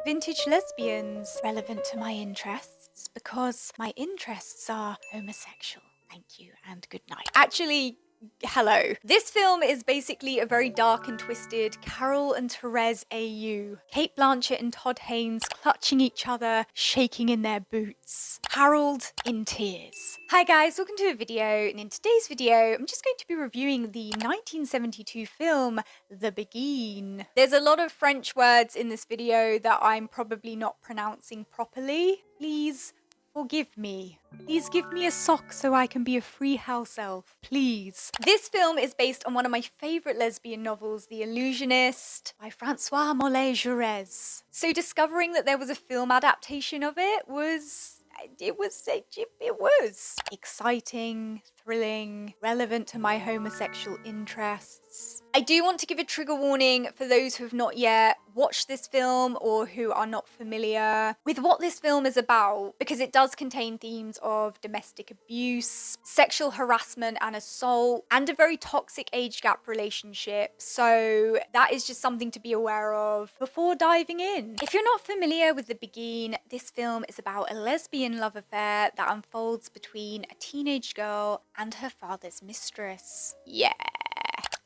Vintage lesbians, relevant to my interests because my interests are homosexual. Thank you and good night. Actually, hello. This film is basically a very dark and twisted Carol and Therese AU. Kate Blanchett and Todd Haynes clutching each other, shaking in their boots. Harold in tears. Hi guys, welcome to a video, and in today's video, I'm just going to be reviewing the 1972 film, The Béguines. There's a lot of French words in this video that I'm probably not pronouncing properly. Please forgive me. Please give me a sock so I can be a free house elf, please. This film is based on one of my favourite lesbian novels, The Illusionist, by Francois Mallet-Joris. So discovering that there was a film adaptation of it was exciting, thrilling, relevant to my homosexual interests. I do want to give a trigger warning for those who have not yet watched this film or who are not familiar with what this film is about, because it does contain themes of domestic abuse, sexual harassment and assault, and a very toxic age gap relationship. So that is just something to be aware of before diving in. If you're not familiar with The Béguines, this film is about a lesbian love affair that unfolds between a teenage girl and her father's mistress. Yeah.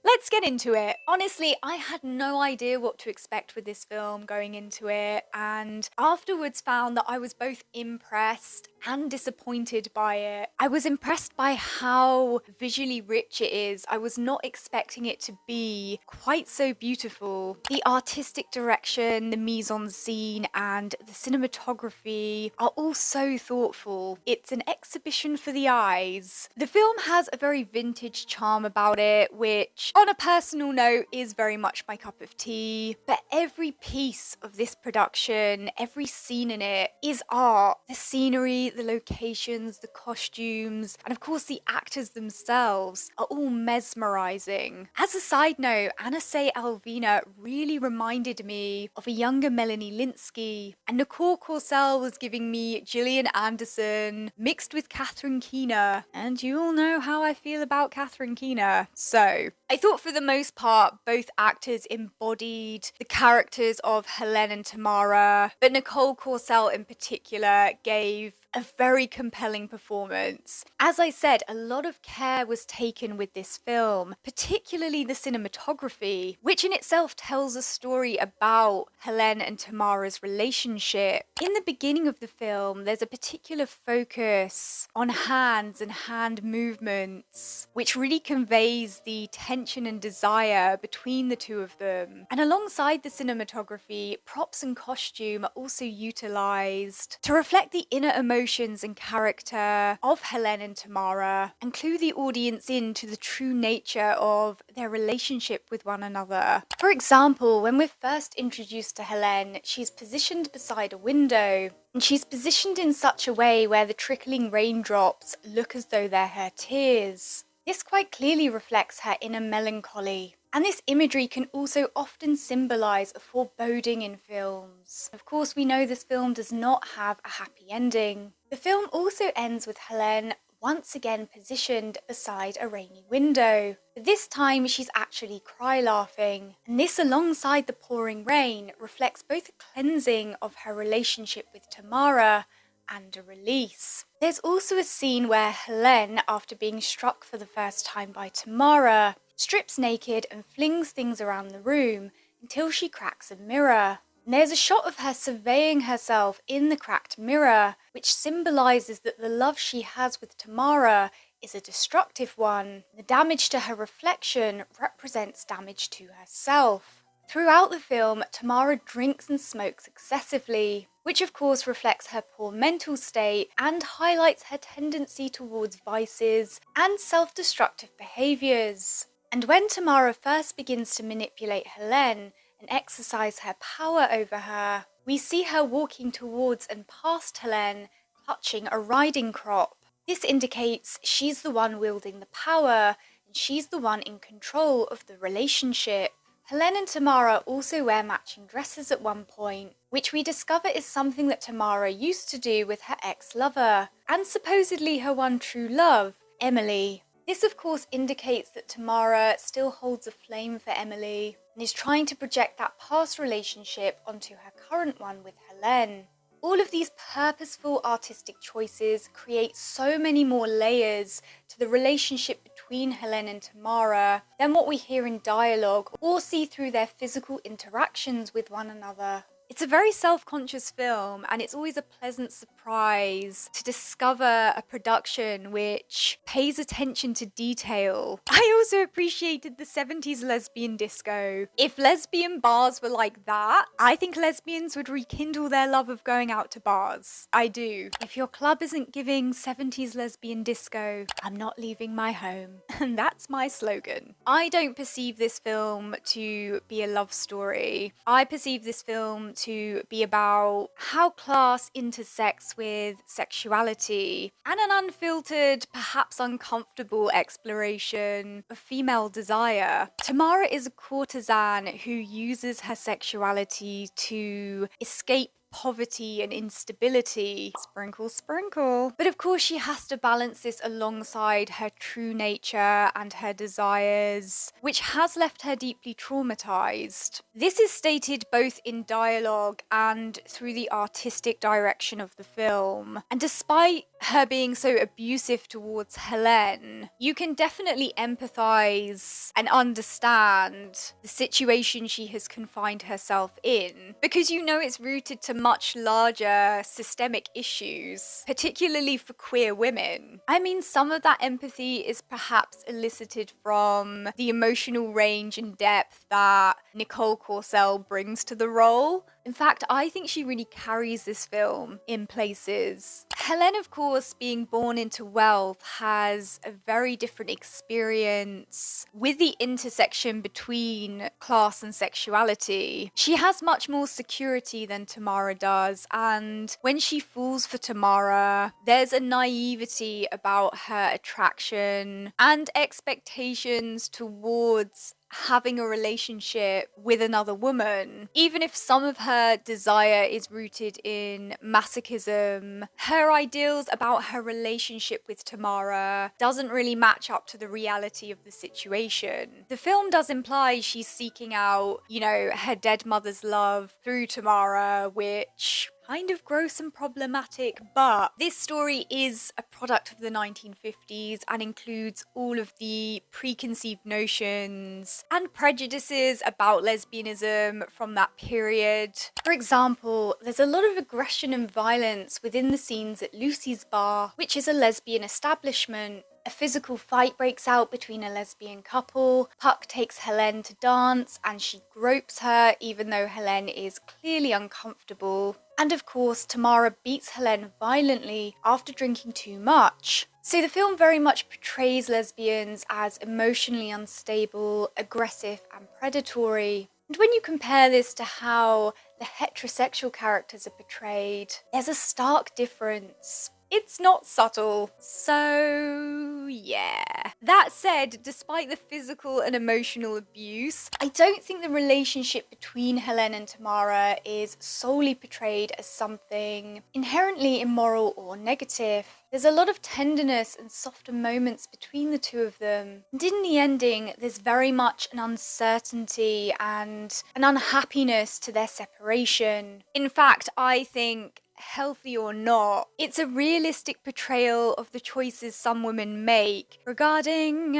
Let's get into it. Honestly, I had no idea what to expect with this film going into it, and afterwards found that I was both impressed and disappointed by it. I was impressed by how visually rich it is. I was not expecting it to be quite so beautiful. The artistic direction, the mise-en-scene, and the cinematography are all so thoughtful. It's an exhibition for the eyes. The film has a very vintage charm about it, which, on a personal note, is very much my cup of tea. But every piece of this production, every scene in it is art. The scenery, the locations, the costumes, and of course the actors themselves are all mesmerizing. As a side note, Anasay Alvina really reminded me of a younger Melanie Linsky, and Nicole Corsell was giving me Gillian Anderson mixed with Catherine Keener, and you all know how I feel about Catherine Keener. So I thought for the most part both actors embodied the characters of Helene and Tamara, but Nicole Corsell in particular gave a very compelling performance. As I said, a lot of care was taken with this film, particularly the cinematography, which in itself tells a story about Helene and Tamara's relationship. In the beginning of the film, there's a particular focus on hands and hand movements, which really conveys the tension and desire between the two of them. And alongside the cinematography, props and costume are also utilized to reflect the inner emotions and character of Helene and Tamara, and clue the audience into the true nature of their relationship with one another. For example, when we're first introduced to Helene, she's positioned beside a window, and she's positioned in such a way where the trickling raindrops look as though they're her tears. This quite clearly reflects her inner melancholy. And this imagery can also often symbolise a foreboding in films. Of course, we know this film does not have a happy ending. The film also ends with Helene once again positioned beside a rainy window. But this time she's actually cry-laughing. And this, alongside the pouring rain, reflects both a cleansing of her relationship with Tamara and a release. There's also a scene where Helene, after being struck for the first time by Tamara, strips naked and flings things around the room until she cracks a mirror. And there's a shot of her surveying herself in the cracked mirror, which symbolises that the love she has with Tamara is a destructive one. The damage to her reflection represents damage to herself. Throughout the film, Tamara drinks and smokes excessively, which of course reflects her poor mental state and highlights her tendency towards vices and self-destructive behaviours. And when Tamara first begins to manipulate Helene and exercise her power over her, we see her walking towards and past Helene, clutching a riding crop. This indicates she's the one wielding the power, and she's the one in control of the relationship. Helene and Tamara also wear matching dresses at one point, which we discover is something that Tamara used to do with her ex-lover, and supposedly her one true love, Emily. This of course indicates that Tamara still holds a flame for Emily and is trying to project that past relationship onto her current one with Helene. All of these purposeful artistic choices create so many more layers to the relationship between Helene and Tamara than what we hear in dialogue or see through their physical interactions with one another. It's a very self-conscious film, and it's always a pleasant surprise to discover a production which pays attention to detail. I also appreciated the 70s lesbian disco. If lesbian bars were like that, I think lesbians would rekindle their love of going out to bars. I do. If your club isn't giving 70s lesbian disco, I'm not leaving my home. And that's my slogan. I don't perceive this film to be a love story. I perceive this film to be about how class intersects with sexuality and an unfiltered, perhaps uncomfortable exploration of female desire. Tamara is a courtesan who uses her sexuality to escape poverty and instability. Sprinkle, sprinkle. But of course she has to balance this alongside her true nature and her desires, which has left her deeply traumatized. This is stated both in dialogue and through the artistic direction of the film. And despite her being so abusive towards Helene, you can definitely empathize and understand the situation she has confined herself in, because you know it's rooted to much larger systemic issues, particularly for queer women. I mean, some of that empathy is perhaps elicited from the emotional range and depth that Nicole Corsell brings to the role. In fact, I think she really carries this film in places. Helene, of course, being born into wealth, has a very different experience with the intersection between class and sexuality. She has much more security than Tamara does, and when she falls for Tamara, there's a naivety about her attraction and expectations towards having a relationship with another woman. Even if some of her desire is rooted in masochism, her ideals about her relationship with Tamara doesn't really match up to the reality of the situation. The film does imply she's seeking out, her dead mother's love through Tamara, which kind of gross and problematic, but this story is a product of the 1950s and includes all of the preconceived notions and prejudices about lesbianism from that period. For example, there's a lot of aggression and violence within the scenes at Lucy's Bar, which is a lesbian establishment. A physical fight breaks out between a lesbian couple. Puck takes Helene to dance and she gropes her even though Helene is clearly uncomfortable. And of course, Tamara beats Helene violently after drinking too much. So the film very much portrays lesbians as emotionally unstable, aggressive and predatory. And when you compare this to how the heterosexual characters are portrayed, there's a stark difference. It's not subtle. So yeah. That said, despite the physical and emotional abuse, I don't think the relationship between Helene and Tamara is solely portrayed as something inherently immoral or negative. There's a lot of tenderness and softer moments between the two of them. And in the ending, there's very much an uncertainty and an unhappiness to their separation. In fact, I think, healthy or not, it's a realistic portrayal of the choices some women make regarding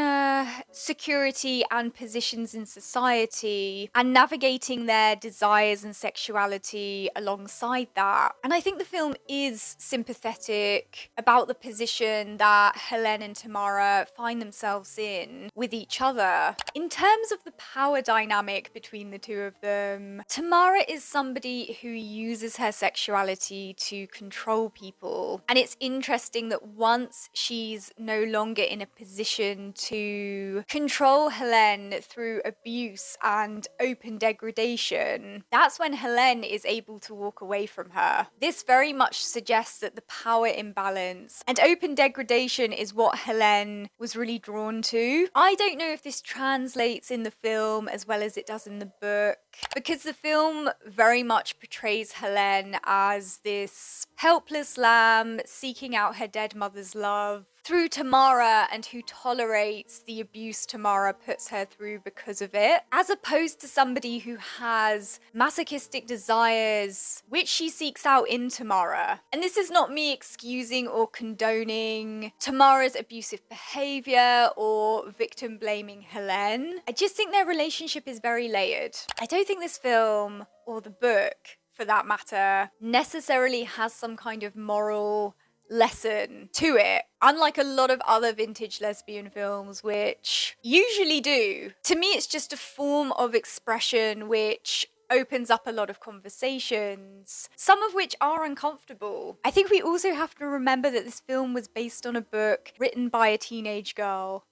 security and positions in society and navigating their desires and sexuality alongside that. And I think the film is sympathetic about the position that Helene and Tamara find themselves in with each other. In terms of the power dynamic between the two of them, Tamara is somebody who uses her sexuality to control people. And it's interesting that once she's no longer in a position to control Helene through abuse and open degradation, that's when Helene is able to walk away from her. This very much suggests that the power imbalance and open degradation is what Helene was really drawn to. I don't know if this translates in the film as well as it does in the book, because the film very much portrays Helene as this this helpless lamb seeking out her dead mother's love, through Tamara and who tolerates the abuse Tamara puts her through because of it, as opposed to somebody who has masochistic desires which she seeks out in Tamara. And this is not me excusing or condoning Tamara's abusive behavior or victim blaming Helene. I just think their relationship is very layered. I don't think this film, or the book for that matter, necessarily has some kind of moral lesson to it, unlike a lot of other vintage lesbian films which usually do. To me, it's just a form of expression which opens up a lot of conversations, some of which are uncomfortable. I think we also have to remember that this film was based on a book written by a teenage girl.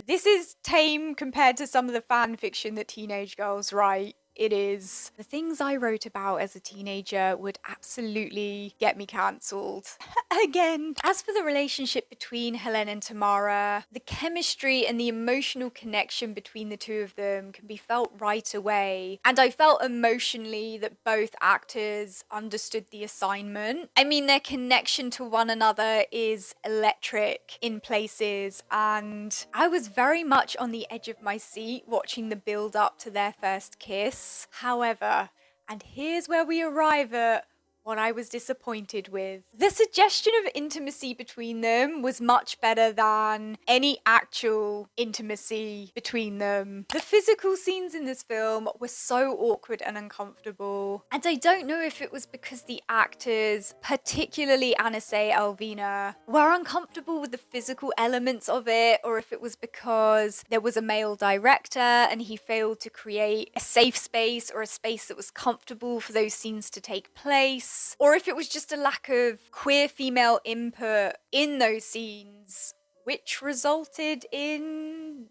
This is tame compared to some of the fan fiction that teenage girls write. It is. The things I wrote about as a teenager would absolutely get me cancelled. Again. As for the relationship between Helene and Tamara, the chemistry and the emotional connection between the two of them can be felt right away. And I felt emotionally that both actors understood the assignment. I mean, their connection to one another is electric in places, and I was very much on the edge of my seat watching the build up to their first kiss. However, and here's where we arrive at what I was disappointed with. The suggestion of intimacy between them was much better than any actual intimacy between them. The physical scenes in this film were so awkward and uncomfortable. And I don't know if it was because the actors, particularly Anasay Alvina, were uncomfortable with the physical elements of it, or if it was because there was a male director and he failed to create a safe space or a space that was comfortable for those scenes to take place. Or if it was just a lack of queer female input in those scenes, which resulted in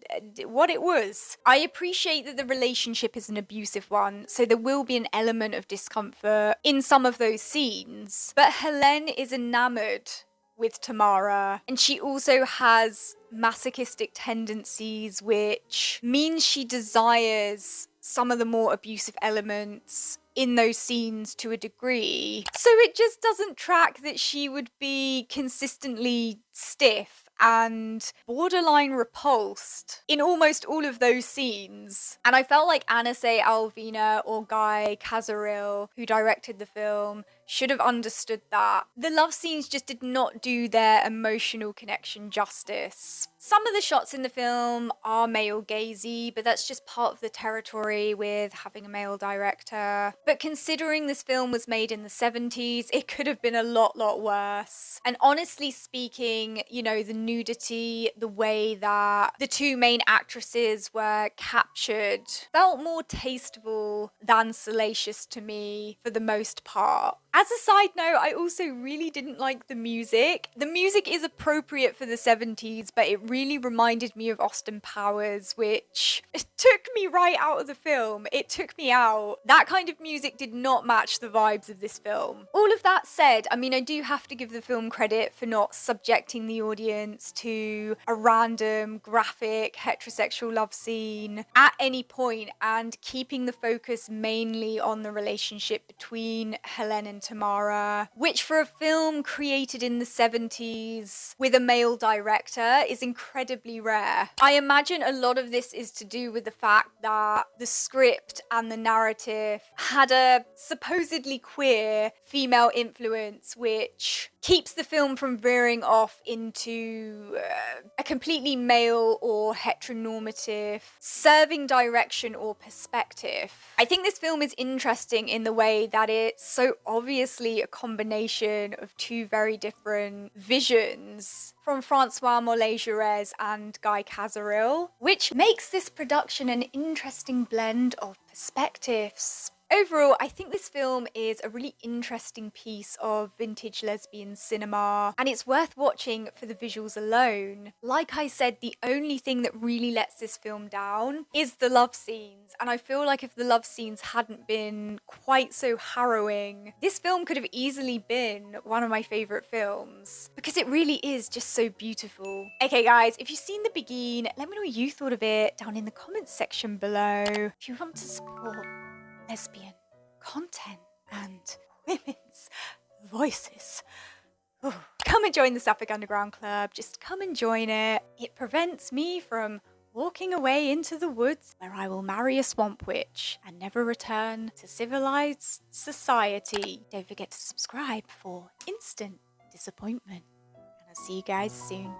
what it was. I appreciate that the relationship is an abusive one, so there will be an element of discomfort in some of those scenes. But Helene is enamored with Tamara, and she also has masochistic tendencies, which means she desires some of the more abusive elements in those scenes to a degree. So it just doesn't track that she would be consistently stiff and borderline repulsed in almost all of those scenes. And I felt like Anasay Alvina or Guy Kazaril, who directed the film, should have understood that. The love scenes just did not do their emotional connection justice. Some of the shots in the film are male gazy, but that's just part of the territory with having a male director. But considering this film was made in the 70s, it could have been a lot worse. And honestly speaking, you know, the nudity, the way that the two main actresses were captured felt more tasteful than salacious to me for the most part. As a side note, I also really didn't like the music. The music is appropriate for the 70s, but it really reminded me of Austin Powers, which took me right out of the film. It took me out. That kind of music did not match the vibes of this film. All of that said, I mean, I do have to give the film credit for not subjecting the audience to a random, graphic, heterosexual love scene at any point and keeping the focus mainly on the relationship between Helene and Tamara, which for a film created in the 70s with a male director is incredibly rare. I imagine a lot of this is to do with the fact that the script and the narrative had a supposedly queer female influence, which keeps the film from veering off into a completely male or heteronormative serving direction or perspective. I think this film is interesting in the way that it's so obviously a combination of two very different visions from Francois Mallet-Joris and Guy Kazaril, which makes this production an interesting blend of perspectives. Overall, I think this film is a really interesting piece of vintage lesbian cinema, and it's worth watching for the visuals alone. Like I said, the only thing that really lets this film down is the love scenes, and I feel like if the love scenes hadn't been quite so harrowing, this film could have easily been one of my favourite films, because it really is just so beautiful. Okay guys, if you've seen The Béguines, let me know what you thought of it down in the comments section below. If you want to support lesbian content and women's voices. Ooh. Come and join the Sapphic Underground Club. Just come and join it. It prevents me from walking away into the woods where I will marry a swamp witch and never return to civilized society. Don't forget to subscribe for instant disappointment. And I'll see you guys soon.